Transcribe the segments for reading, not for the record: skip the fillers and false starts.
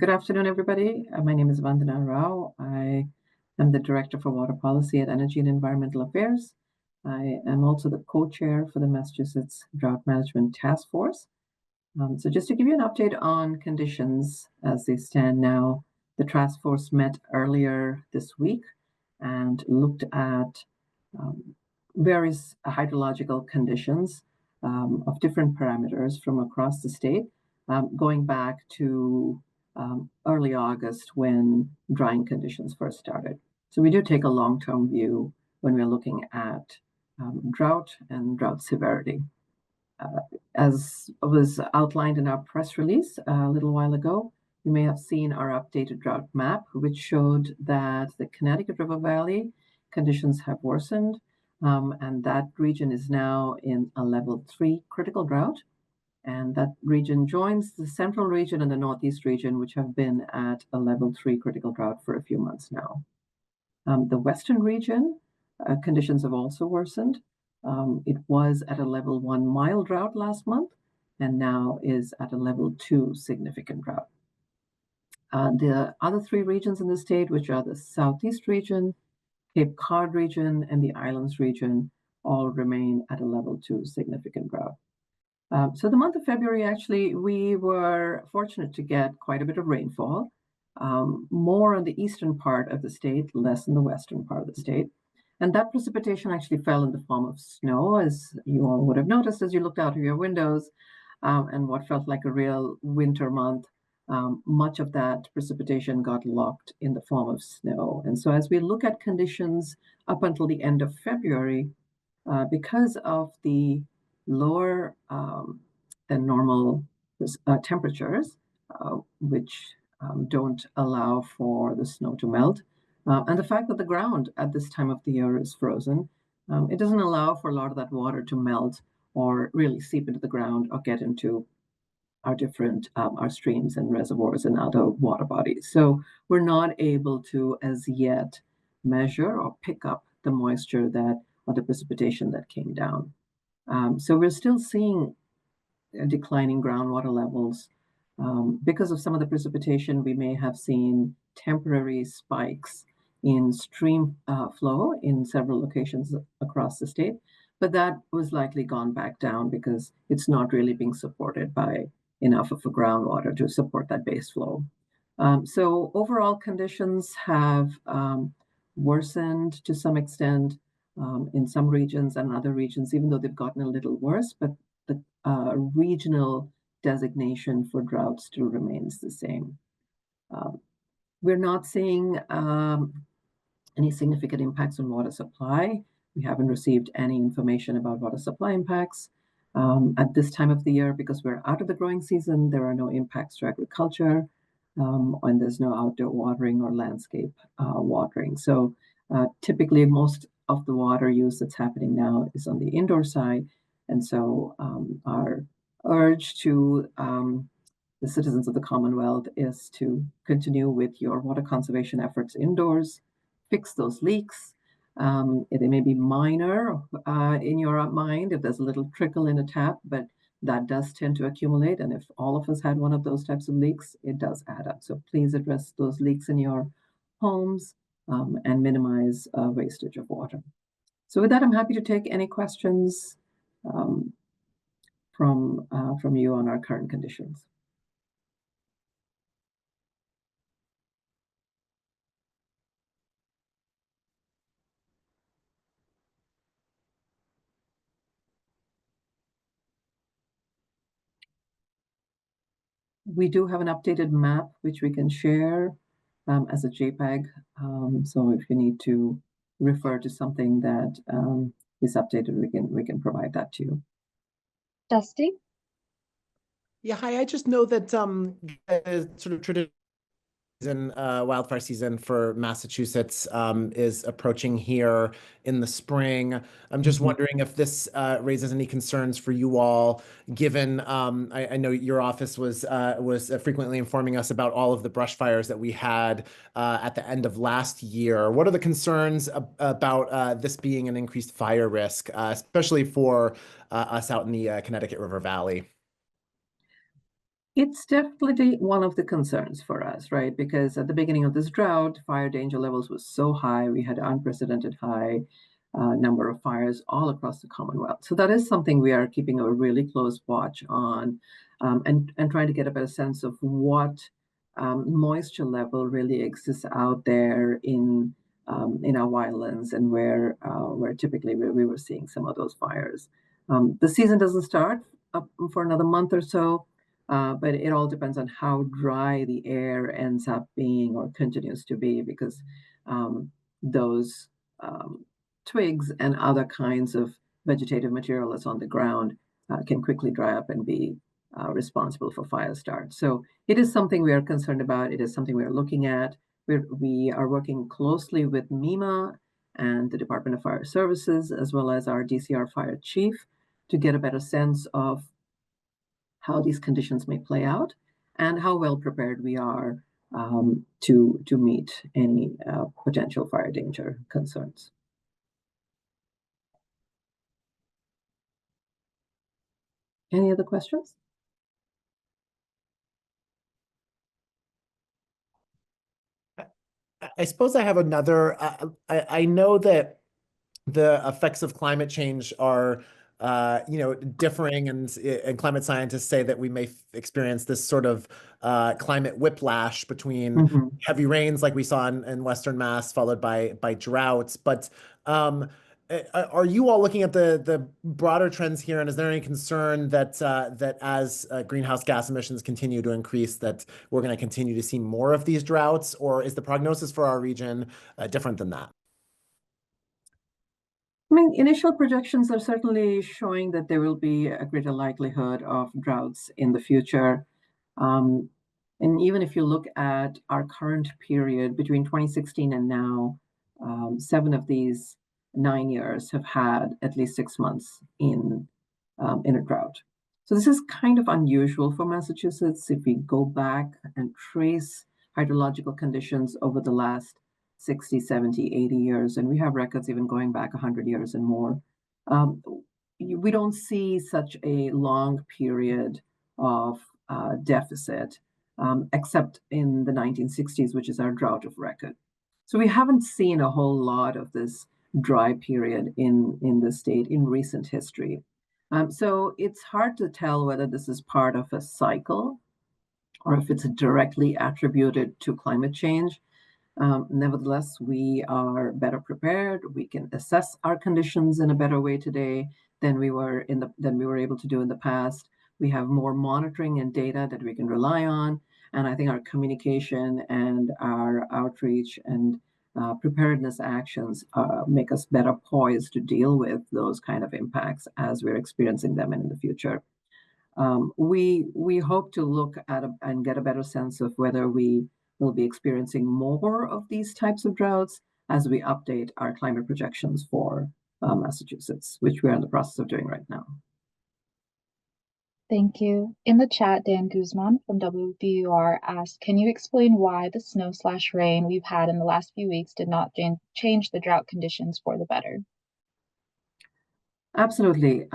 Good afternoon, everybody. My name is Vandana Rao. I am the Director for Water Policy at Energy and Environmental Affairs. I am also the co-chair for the Massachusetts Drought Management Task Force. So just to give you an update on conditions as they stand now, the task force met earlier this week and looked at various hydrological conditions of different parameters from across the state, going back to early August when drying conditions first started. So we do take a long-term view when we're looking at drought and drought severity. As was outlined in our press release a little while ago, you may have seen our updated drought map, which showed that the Connecticut River Valley conditions have worsened, and that region is now in a level 3 critical drought. And that region joins the central region and the northeast region, which have been at a level 3 critical drought for a few months now. The western region, conditions have also worsened. It was at a level 1 mild drought last month, and now is at a level 2 significant drought. The other 3 regions in the state, which are the southeast region, Cape Cod region, and the islands region, all remain at a level 2 significant drought. So the month of February, actually, we were fortunate to get quite a bit of rainfall, more on the eastern part of the state, less in the western part of the state. And that precipitation actually fell in the form of snow, as you all would have noticed as you looked out of your windows, and what felt like a real winter month. Much of that precipitation got locked in the form of snow. And so as we look at conditions up until the end of February, because of the lower than normal temperatures, which don't allow for the snow to melt, and the fact that the ground at this time of the year is frozen, it doesn't allow for a lot of that water to melt or really seep into the ground or get into our different our streams and reservoirs and other water bodies. So we're not able to as yet measure or pick up the moisture or the precipitation that came down. So we're still seeing declining groundwater levels. Because of some of the precipitation, we may have seen temporary spikes in stream flow in several locations across the state, but that was likely gone back down because it's not really being supported by enough of the groundwater to support that base flow. So overall conditions have worsened to some extent in some regions and other regions, even though they've gotten a little worse, but the regional designation for drought still remains the same. We're not seeing any significant impacts on water supply. We haven't received any information about water supply impacts. At this time of the year, because we're out of the growing season, there are no impacts to agriculture, and there's no outdoor watering or landscape watering. So typically most of the water use that's happening now is on the indoor side. And so our urge to the citizens of the Commonwealth is to continue with your water conservation efforts indoors, fix those leaks. They may be minor in your mind if there's a little trickle in a tap, but that does tend to accumulate. And if all of us had one of those types of leaks, it does add up. So please address those leaks in your homes and minimize wastage of water. So with that, I'm happy to take any questions from you on our current conditions. We do have an updated map which we can share as a JPEG. So if you need to refer to something that is updated, we can provide that to you. Dusty? Yeah, hi. I just know that sort of tradition wildfire season for Massachusetts is approaching here in the spring. I'm just wondering if this raises any concerns for you all, given I know your office was frequently informing us about all of the brush fires that we had at the end of last year. What are the concerns about this being an increased fire risk, especially for us out in the Connecticut River Valley? It's definitely one of the concerns for us, right? Because at the beginning of this drought, fire danger levels was so high. We had unprecedented high number of fires all across the Commonwealth. So that is something we are keeping a really close watch on, and trying to get a better sense of what moisture level really exists out there in our wildlands, and where typically we were seeing some of those fires. The season doesn't start up for another month or so, but it all depends on how dry the air ends up being or continues to be, because those um, twigs and other kinds of vegetative material that's on the ground can quickly dry up and be responsible for fire start. So it is something we are concerned about. It is something we are looking at. We are working closely with MEMA and the Department of Fire Services, as well as our DCR fire chief, to get a better sense of how these conditions may play out and how well prepared we are to meet any potential fire danger concerns. Any other questions? I suppose I have another. I know that the effects of climate change are, differing, and climate scientists say that we may experience this sort of climate whiplash between Mhm. heavy rains like we saw in Western Mass, followed by droughts. But are you all looking at the broader trends here, and is there any concern that as greenhouse gas emissions continue to increase, that we're going to continue to see more of these droughts, or is the prognosis for our region different than that? I mean, initial projections are certainly showing that there will be a greater likelihood of droughts in the future. Um, and even if you look at our current period between 2016 and now, 7 of these 9 years have had at least 6 months in a drought. So this is kind of unusual for Massachusetts. If we go back and trace hydrological conditions over the last 60, 70, 80 years, and we have records even going back 100 years and more, um, we don't see such a long period of deficit, except in the 1960s, which is our drought of record. So we haven't seen a whole lot of this dry period in the state in recent history. So it's hard to tell whether this is part of a cycle or if it's directly attributed to climate change. Nevertheless, we are better prepared. We can assess our conditions in a better way today than we were able to do in the past. We have more monitoring and data that we can rely on, and I think our communication and our outreach and preparedness actions make us better poised to deal with those kind of impacts as we're experiencing them in the future. We hope to look at and get a better sense of whether we will be experiencing more of these types of droughts as we update our climate projections for Massachusetts, which we're in the process of doing right now. Thank you. In the chat, Dan Guzman from WBUR asked, can you explain why the snow/rain we've had in the last few weeks did not change the drought conditions for the better? Absolutely.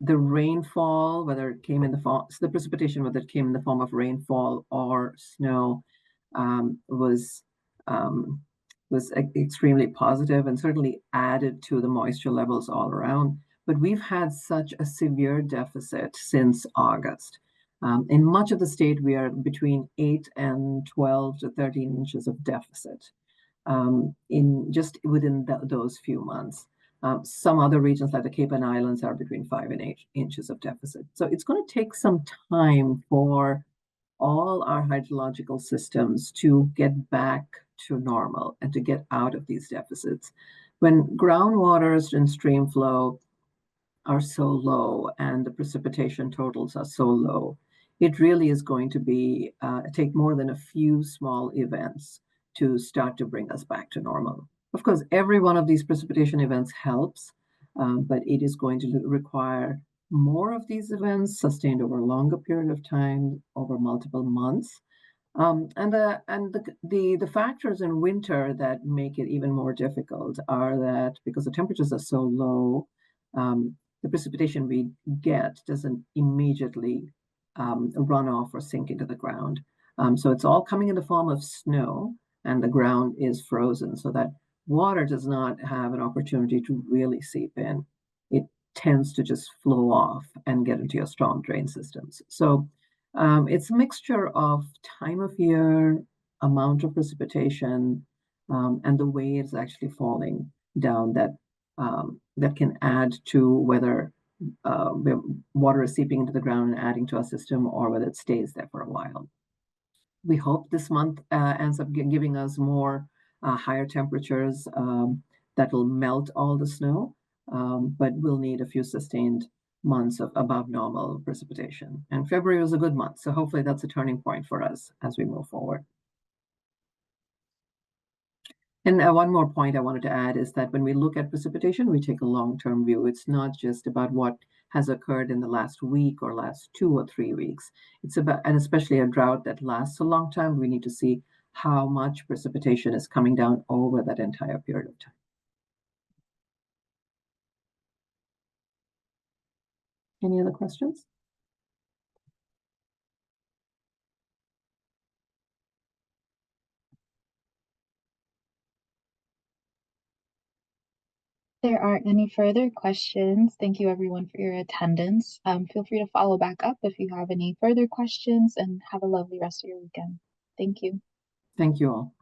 The rainfall, whether it came in the form, the precipitation, whether it came in the form of rainfall or snow, um, was um, was extremely positive and certainly added to the moisture levels all around. But we've had such a severe deficit since August. In much of the state, we are between 8 and 12 to 13 inches of deficit in just within those few months. Some other regions, like the Cape and Islands, are between 5 and 8 inches of deficit. So it's going to take some time for all our hydrological systems to get back to normal and to get out of these deficits. When groundwaters and stream flow are so low and the precipitation totals are so low, it really is going to be take more than a few small events to start to bring us back to normal. Of course, every one of these precipitation events helps, but it is going to require more of these events sustained over a longer period of time, over multiple months. And the factors in winter that make it even more difficult are that because the temperatures are so low, the precipitation we get doesn't immediately run off or sink into the ground. So it's all coming in the form of snow, and the ground is frozen, so that water does not have an opportunity to really seep in. It tends to just flow off and get into your storm drain systems. So it's a mixture of time of year, amount of precipitation, and the way it's actually falling down that can add to whether water is seeping into the ground and adding to our system, or whether it stays there for a while. We hope this month ends up giving us more higher temperatures that will melt all the snow, but we'll need a few sustained months of above normal precipitation. And February was a good month, so hopefully that's a turning point for us as we move forward. And one more point I wanted to add is that when we look at precipitation, we take a long-term view. It's not just about what has occurred in the last week or last 2 or 3 weeks. It's about, and especially a drought that lasts a long time, we need to see how much precipitation is coming down over that entire period of time. Any other questions? There aren't any further questions. Thank you everyone for your attendance. Feel free to follow back up if you have any further questions, and have a lovely rest of your weekend. Thank you. Thank you all.